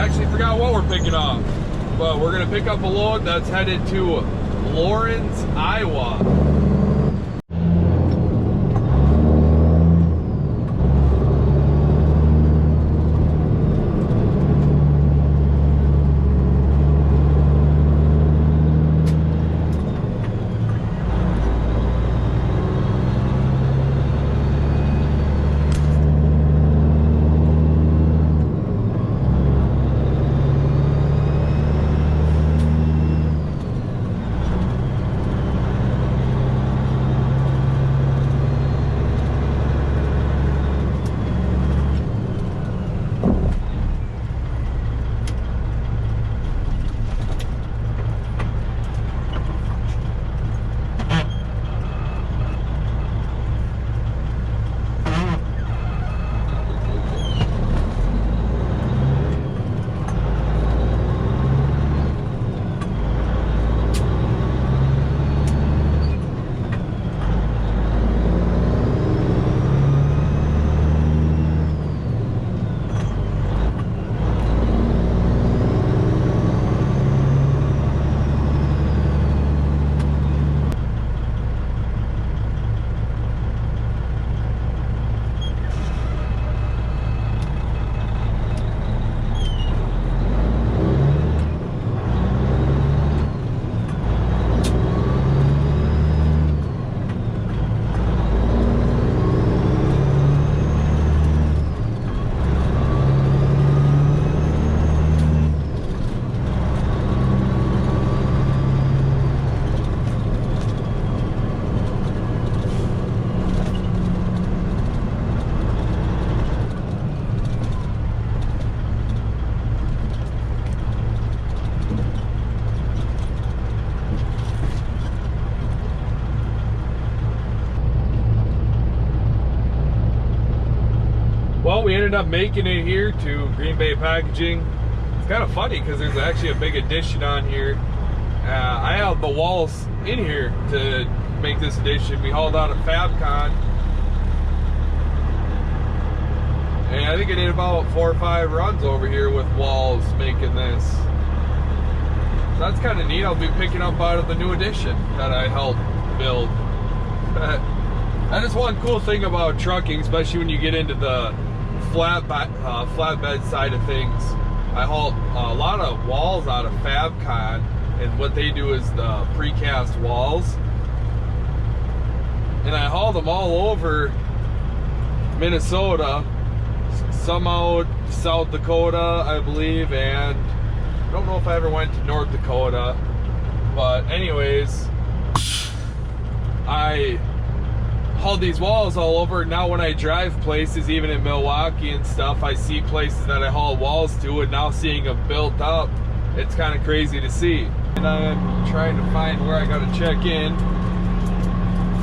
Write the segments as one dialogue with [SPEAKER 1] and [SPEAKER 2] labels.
[SPEAKER 1] actually forgot what we're picking up, but we're gonna pick up a load that's headed to Lawrence, Iowa. Well, we ended up making it here to Green Bay Packaging. It's kind of funny because there's actually a big addition on here. I have the walls in here to make this addition. We hauled out a Fabcon, and I think I did about 4 or 5 runs over here with walls making this. So that's kind of neat. I'll be picking up out of the new addition that I helped build. That is one cool thing about trucking, especially when you get into the flatbed side of things. I haul a lot of walls out of Fabcon, and what they do is the precast walls, and I haul them all over Minnesota, some out South Dakota, I believe, and I don't know if I ever went to North Dakota, but anyways, I hauled these walls all over. Now when I drive places, even in Milwaukee and stuff, I see places that I haul walls to, and now seeing them built up, it's kind of crazy to see. And I'm trying to find where I gotta check in.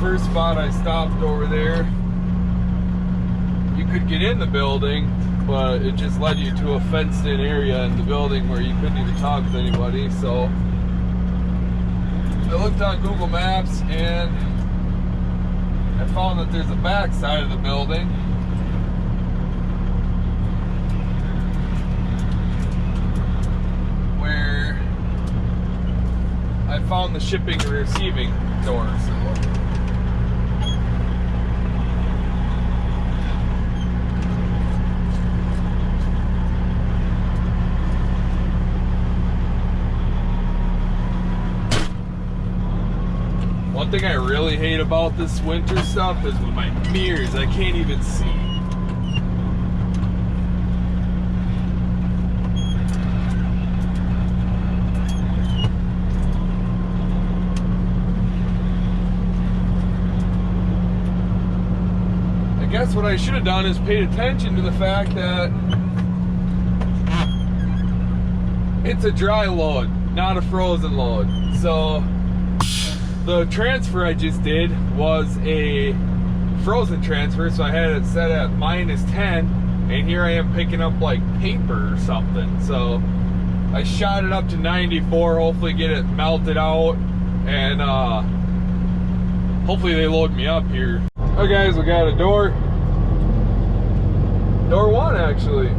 [SPEAKER 1] First spot I stopped over there, you could get in the building, but it just led you to a fenced in area in the building where you couldn't even talk to anybody. So I looked on Google Maps and I found that there's a back side of the building where I found the shipping and receiving doors. One thing I really hate about this winter stuff is with my mirrors, I can't even see. I guess what I should have done is paid attention to the fact that it's a dry load, not a frozen load. So the transfer I just did was a frozen transfer, so I had it set at -10, and here I am picking up like paper or something. So I shot it up to 94, hopefully get it melted out, and hopefully they load me up here. Okay guys, we got a door 1 actually.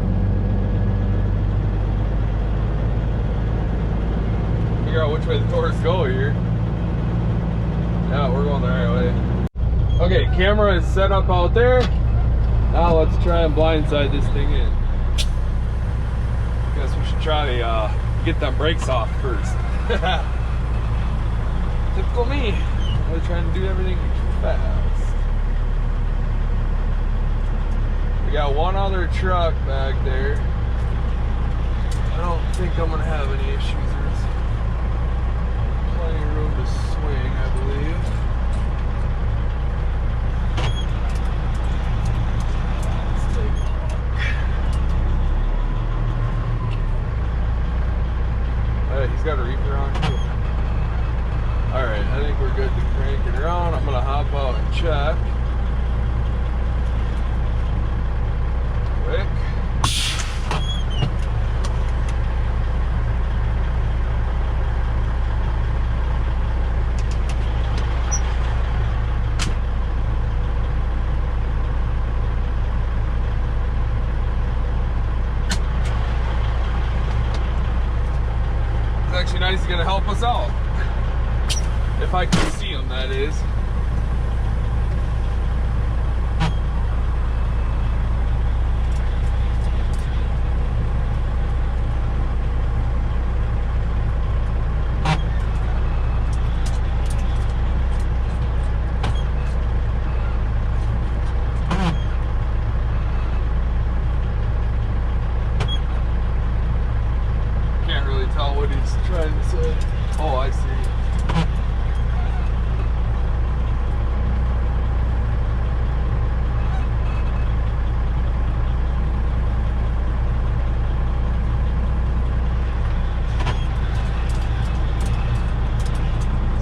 [SPEAKER 1] figure out which way the doors go here. Yeah, we're going the right way. Okay, camera is set up out there. Now let's try and blindside this thing in. Guess we should try to get them brakes off first. Typical me. I'm trying to do everything fast. We got one other truck back there. I don't think I'm gonna have any issues. There's plenty of room to swing, I believe. Let's take a look. Hey, he's got a reefer on too. Alright, I think we're good to crank it around. I'm gonna hop out and check. Quick. It's actually nice, he's gonna help us out. If I can see him, that is. Can't really tell what he's trying to say. Oh, I see.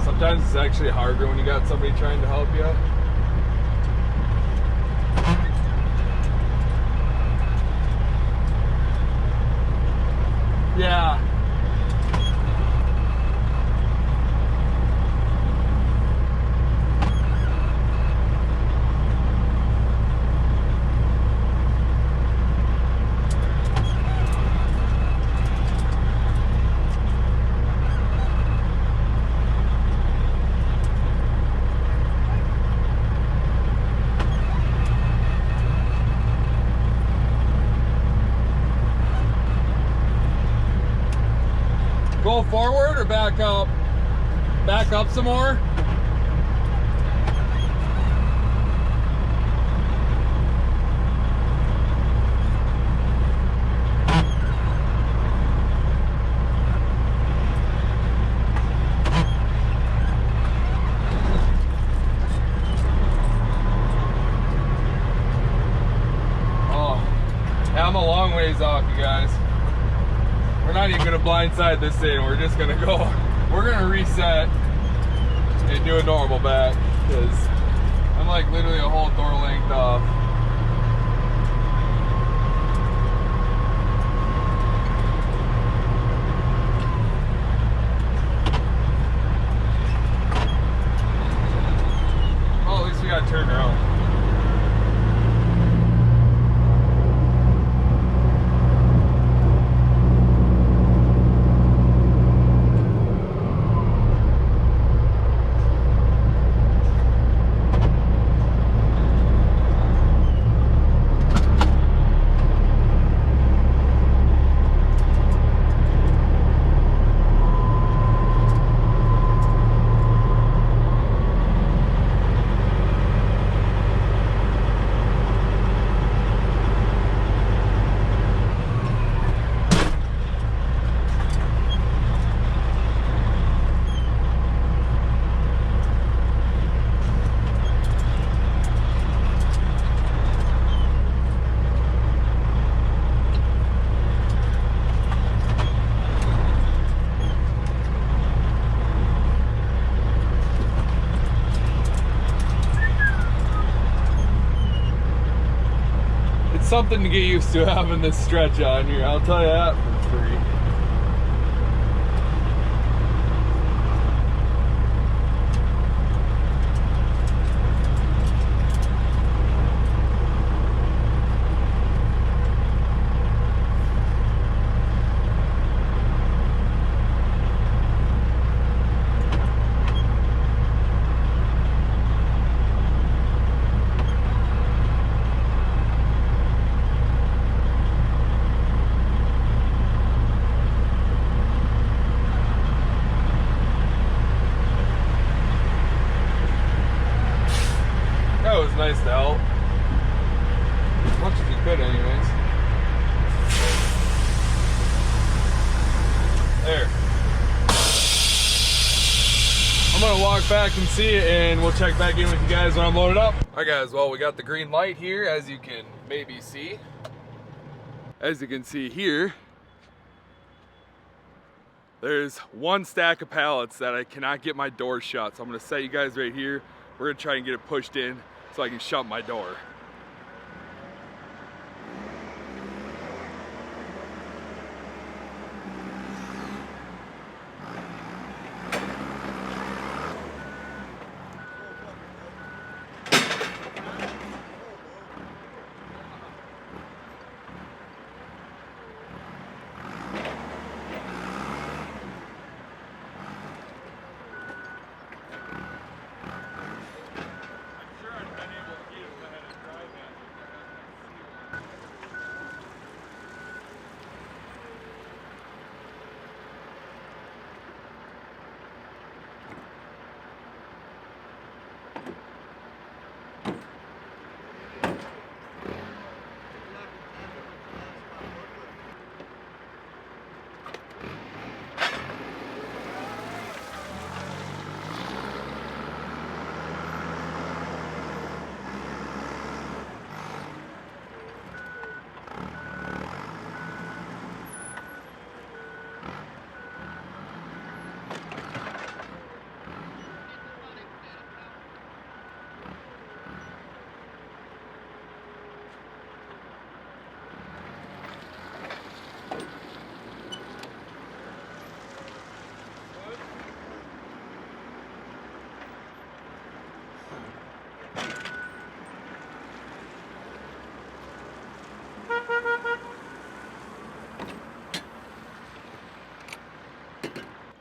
[SPEAKER 1] Sometimes it's actually harder when you got somebody trying to help you. Yeah. Go forward or back up? Back up some more? Oh, yeah, I'm a long ways off, you guys. We're not even gonna blindside this in. We're just gonna go. We're gonna reset and do a normal back because I'm like literally a whole door length off. Oh, at least we got turned around. Something to get used to having this stretch on here, I'll tell you that for free. nice to help. As much as you could anyways. There. I'm gonna walk back and see it, and we'll check back in with you guys when I'm loaded up. Alright guys, well, we got the green light here, as you can maybe see. As you can see here, there's one stack of pallets that I cannot get my door shut. So I'm gonna set you guys right here. We're gonna try and get it pushed in so I can shut my door.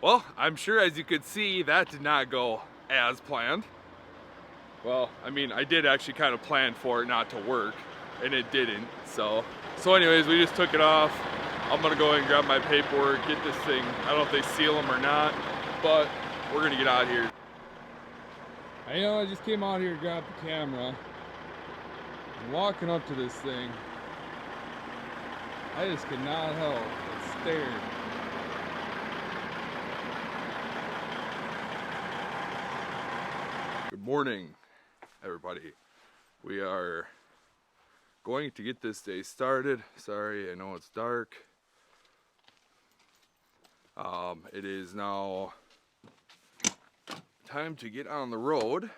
[SPEAKER 1] Well, I'm sure as you could see, that did not go as planned. Well, I mean, I did actually kind of plan for it not to work, and it didn't. So anyways, we just took it off. I'm gonna go ahead and grab my paperwork, get this thing. I don't know if they seal them or not, but we're gonna get out of here. I just came out here to grab the camera. I'm walking up to this thing. I just could not help but stare. Good morning, everybody. We are going to get this day started. Sorry, I know it's dark. It is now time to get on the road.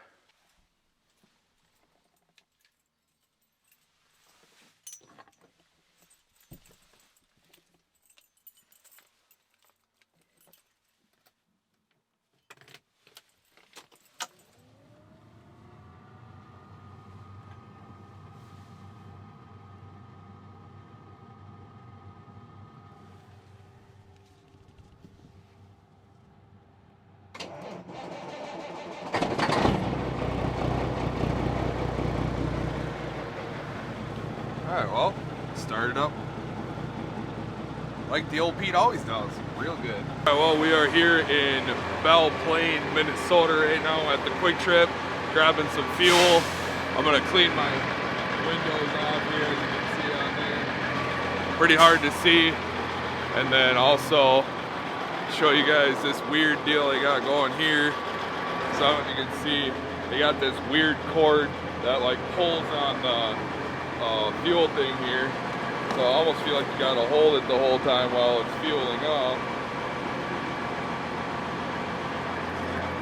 [SPEAKER 1] Alright, well, start it up like the old Pete always does. Real good. Alright, well, we are here in Belle Plaine, Minnesota right now at the Quick Trip, grabbing some fuel. I'm gonna clean my windows off here, as you can see on there. Pretty hard to see. And then also show you guys this weird deal they got going here. So you can see they got this weird cord that like pulls on the fuel thing here, so I almost feel like you gotta hold it the whole time while it's fueling up.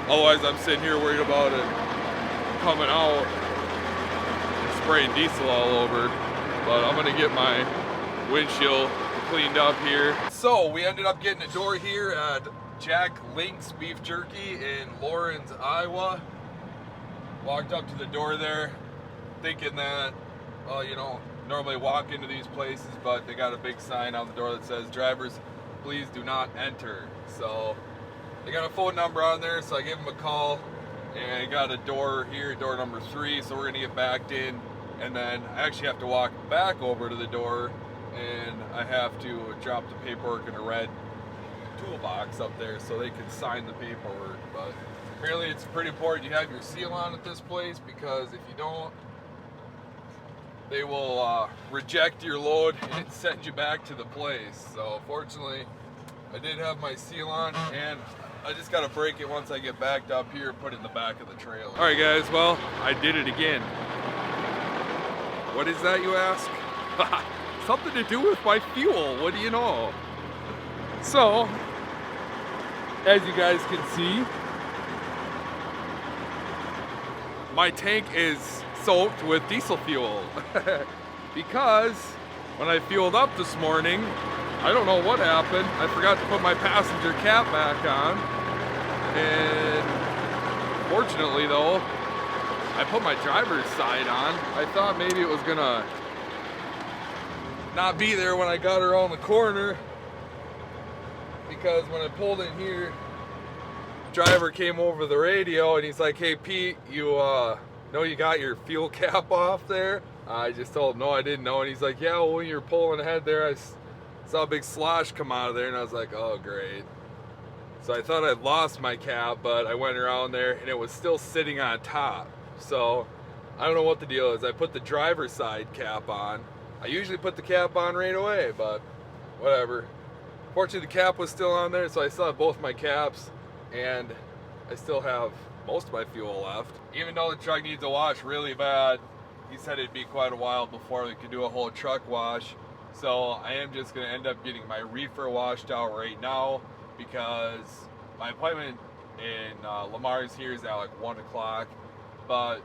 [SPEAKER 1] Otherwise, I'm sitting here worried about it coming out and spraying diesel all over. But I'm gonna get my windshield cleaned up here. So we ended up getting a door here at Jack Link's Beef Jerky in Lawrence, Iowa. Walked up to the door there, thinking that you know, normally walk into these places, but they got a big sign on the door that says, "Drivers, please do not enter." So they got a phone number on there, so I gave them a call, and I got a door here, door number 3, so we're gonna get backed in, and then I actually have to walk back over to the door, and I have to drop the paperwork in a red toolbox up there so they can sign the paperwork. But apparently it's pretty important you have your seal on at this place, because if you don't, they will reject your load and send you back to the place. So fortunately, I did have my seal on, and I just gotta break it once I get backed up here and put it in the back of the trailer. All right guys, well, I did it again. What is that, you ask? Something to do with my fuel, what do you know? So, as you guys can see, my tank is soaked with diesel fuel. Because when I fueled up this morning, I don't know what happened. I forgot to put my passenger cap back on. And fortunately though, I put my driver's side on. I thought maybe it was gonna not be there when I got around the corner, because when I pulled in here, driver came over the radio and he's like, "Hey Pete, you know you got your fuel cap off there?" I just told him no, I didn't know. And he's like, "Yeah, well, when you were pulling ahead there, I saw a big slosh come out of there." And I was like, "Oh great." So I thought I'd lost my cap, but I went around there and it was still sitting on top. So I don't know what the deal is. I put the driver's side cap on. I usually put the cap on right away, but whatever. Fortunately, the cap was still on there, so I still have both my caps, and I still have most of my fuel left. Even though the truck needs a wash really bad, he said it'd be quite a while before we could do a whole truck wash. So I am just gonna end up getting my reefer washed out right now, because my appointment in Lamar's here is at like 1 o'clock, but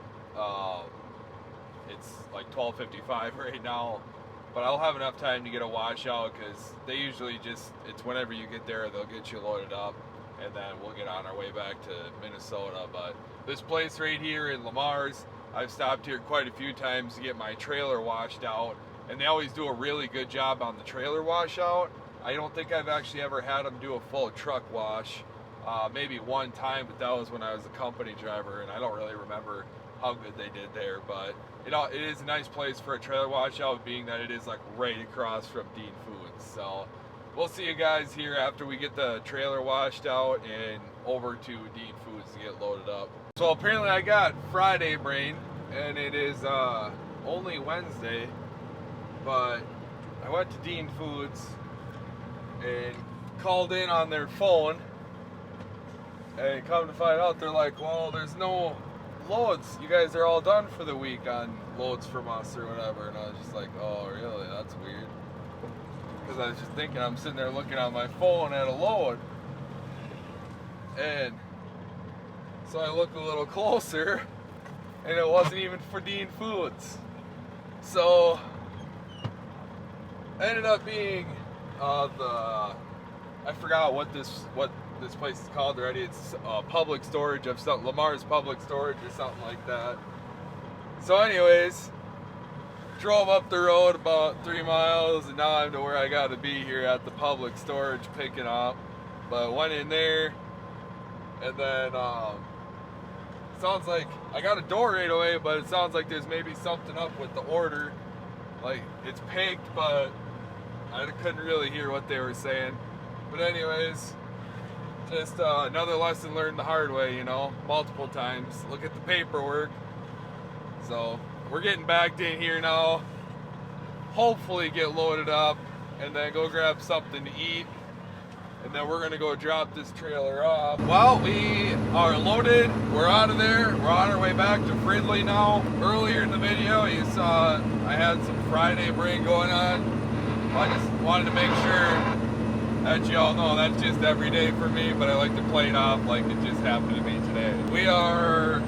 [SPEAKER 1] it's like 12:55 right now. But I'll have enough time to get a washout, because they usually just, it's whenever you get there, they'll get you loaded up, and then we'll get on our way back to Minnesota. But this place right here in Lamar's, I've stopped here quite a few times to get my trailer washed out, and they always do a really good job on the trailer washout. I don't think I've actually ever had them do a full truck wash. Maybe one time, but that was when I was a company driver, and I don't really remember how good they did there. But it is a nice place for a trailer washout, being that it is like right across from Dean Foods. So we'll see you guys here after we get the trailer washed out and over to Dean Foods to get loaded up. So apparently I got Friday brain, and it is only Wednesday, but I went to Dean Foods and called in on their phone, and come to find out they're like, "Well, there's no loads. You guys are all done for the week on loads from us or whatever." And I was just like, "Oh, really? That's weird." Because I was just thinking, I'm sitting there looking on my phone at a load, and so I looked a little closer, and it wasn't even for Dean Foods. So ended up being I forgot what this place is called already. It's public storage of something, Lamar's Public Storage or something like that. So anyways, drove up the road about 3 miles, and now I'm to where I gotta be here at the public storage picking up. But went in there, and then sounds like I got a door right away, but it sounds like there's maybe something up with the order. Like, it's pinked, but I couldn't really hear what they were saying. But anyways, just another lesson learned the hard way, you know, multiple times. Look at the paperwork. So we're getting backed in here now. Hopefully get loaded up, and then go grab something to eat, and then we're gonna go drop this trailer off. Well, we are loaded. We're out of there. We're on our way back to Fridley now. Earlier in the video, you saw I had some Friday brain going on. I just wanted to make sure that you all know that's just every day for me, but I like to play it off like it just happened to me today. We are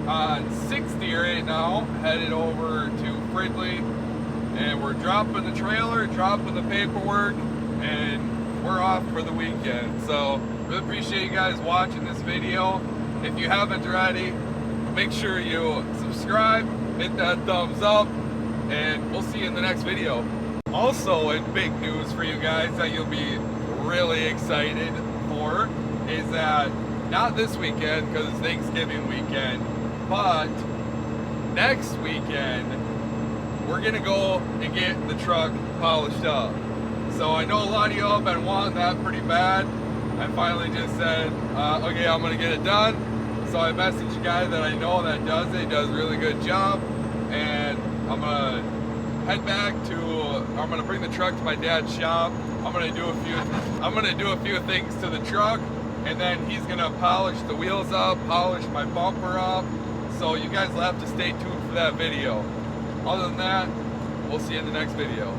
[SPEAKER 1] on 60 right now, headed over to Fridley, and we're dropping the trailer, dropping the paperwork, and we're off for the weekend. So really appreciate you guys watching this video. If you haven't already, make sure you subscribe, hit that thumbs up, and we'll see you in the next video. Also, in big news for you guys that you'll be really excited for, is that not this weekend because it's Thanksgiving weekend, but next weekend we're gonna go and get the truck polished up. So I know a lot of y'all have been wanting that pretty bad. I finally just said, okay, I'm gonna get it done. So I messaged a guy that I know that does it. He does a really good job, and I'm gonna head back to, I'm gonna bring the truck to my dad's shop. I'm gonna do a few things to the truck, and then he's gonna polish the wheels up, polish my bumper up. So you guys will have to stay tuned for that video. Other than that, we'll see you in the next video.